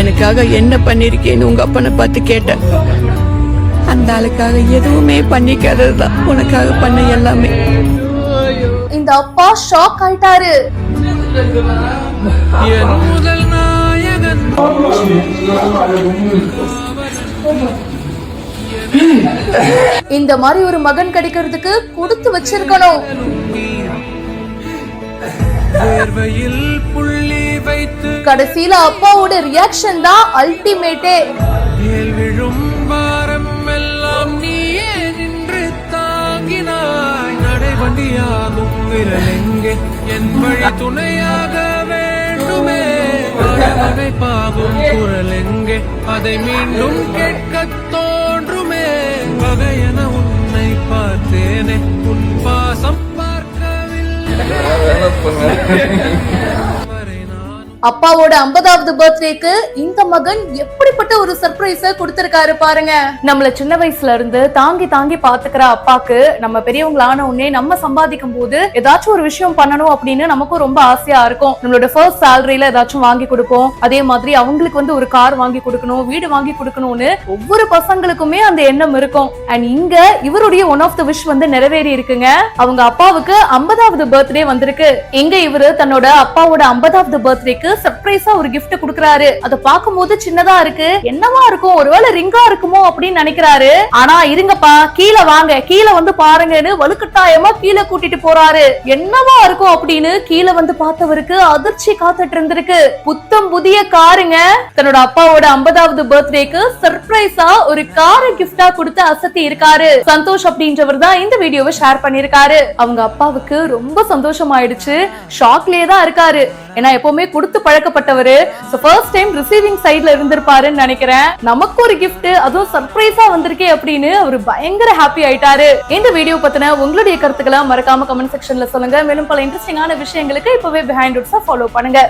எனக்காக என்ன பண்ணிருக்கேன்னு உங்க அப்பனை பார்த்து கேட்டேன். அந்த ஆளுக்காக எதுவுமே பண்ணிக்காததுதான் உனக்காக பண்ண எல்லாமே. இந்த அப்பா ஷாக் ஆயிட்டாரு. இந்த மாதிரி ஒரு மகன் கிடைக்கிறதுக்கு கொடுத்து வச்சிருக்கணும். கடைசியில அப்பாவோட ரியாக்ஷன் தான் அல்டிமேட்டே. என் வழி துணையாக வேண்டுமே பாகும் குரல் எங்கே அதை மீண்டும் கேட்க தோன்றுமே வகையென உன்னை பார்த்தேனே உன் பாசம் பார்க்கவில்லை. அப்பாவோட 50வது பர்த்டேக்கு இந்த மகன் எப்படிப்பட்ட ஒரு சர்ப்ரைஸ கொடுத்திருக்காரு பாருங்க. நம்மள சின்ன வயசுல இருந்து தாங்கி தாங்கி பாத்துக்கிற அப்பாக்கு நம்ம பெரியவங்களான உடனே நம்ம சம்பாதிக்கும் போது ஏதாச்சும் ஒரு விஷயம் பண்ணணும் அப்படின்னு நமக்கும் ரொம்ப ஆசையா இருக்கும். நம்மளோட ஃபர்ஸ்ட் சேலரியில ஏதாச்சும் வாங்கி கொடுப்போம். அதே மாதிரி அவங்களுக்கு ஒரு கார் வாங்கி கொடுக்கணும், வீடு வாங்கி கொடுக்கணும்னு ஒவ்வொரு பசங்களுக்குமே அந்த எண்ணம் இருக்கும். அண்ட் இங்க இவருடைய ஒன் ஆஃப் த விஷ் நிறைவேறி இருக்குங்க. அவங்க அப்பாவுக்கு 50வது பர்த்டே வந்திருக்கு. இங்க இவரு தன்னோட அப்பாவோட 50வது பர்த்டேக்கு சர்ப்ரைஸா ஒரு gift குடுக்குறாரு. அத பாக்கும்போது சின்னதா இருக்கு, என்னவா இருக்கும், ஒருவேளை ரிங்கா இருக்குமோ அப்படின்னு நினைக்கிறாரு. ஆனா இருங்கப்பா, கீழே வாங்க, கீழே வந்து பாருங்கன்னு வலுக்கட்டாயமா கீழே கூட்டிட்டு போறாரு. என்னவா இருக்கும் அப்படின்னு கீழே வந்து பார்த்தவருக்கு அதிர்ச்சி காத்துட்டு இருந்திருக்கு. புத்தம் புதிய காருங்க. தன்னோட அப்பாவோட 50வது பர்த்டேக்கு சர்ப்ரைஸா ஒரு காரை கிஃப்டா கொடுத்து அசத்தி இருக்காரு. சந்தோஷ் அப்படின்றவர் தான் இந்த வீடியோவை ஷேர் பண்ணிருக்காரு. அவங்க அப்பாவுக்கு ரொம்ப சந்தோஷம் ஆயிடுச்சு, ஷாக்லயே தான் இருக்காரு. ஏன்னா எப்பவுமே கொடுத்து பழக்கப்பட்டவரு, ஃபர்ஸ்ட் டைம் ரிசீவிங் சைட்ல இருந்திருப்பாருன்னு நினைக்கிறேன். நமக்கு ஒரு கிஃப்ட், அதுவும் சர்ப்ரைஸா வந்திருக்கே அப்படின்னு அவரு பயங்கர ஹாப்பி ஆயிட்டாரு. இந்த வீடியோ பத்தின உங்களுடைய கருத்துக்களை மறக்காம கமெண்ட் செக்ஷன்ல சொல்லுங்க. மேலும் பல இன்ட்ரெஸ்டிங்கான விஷயங்களுக்கு இப்பவே பிஹைண்ட் ரூட்ஸை ஃபாலோ பண்ணுங்க.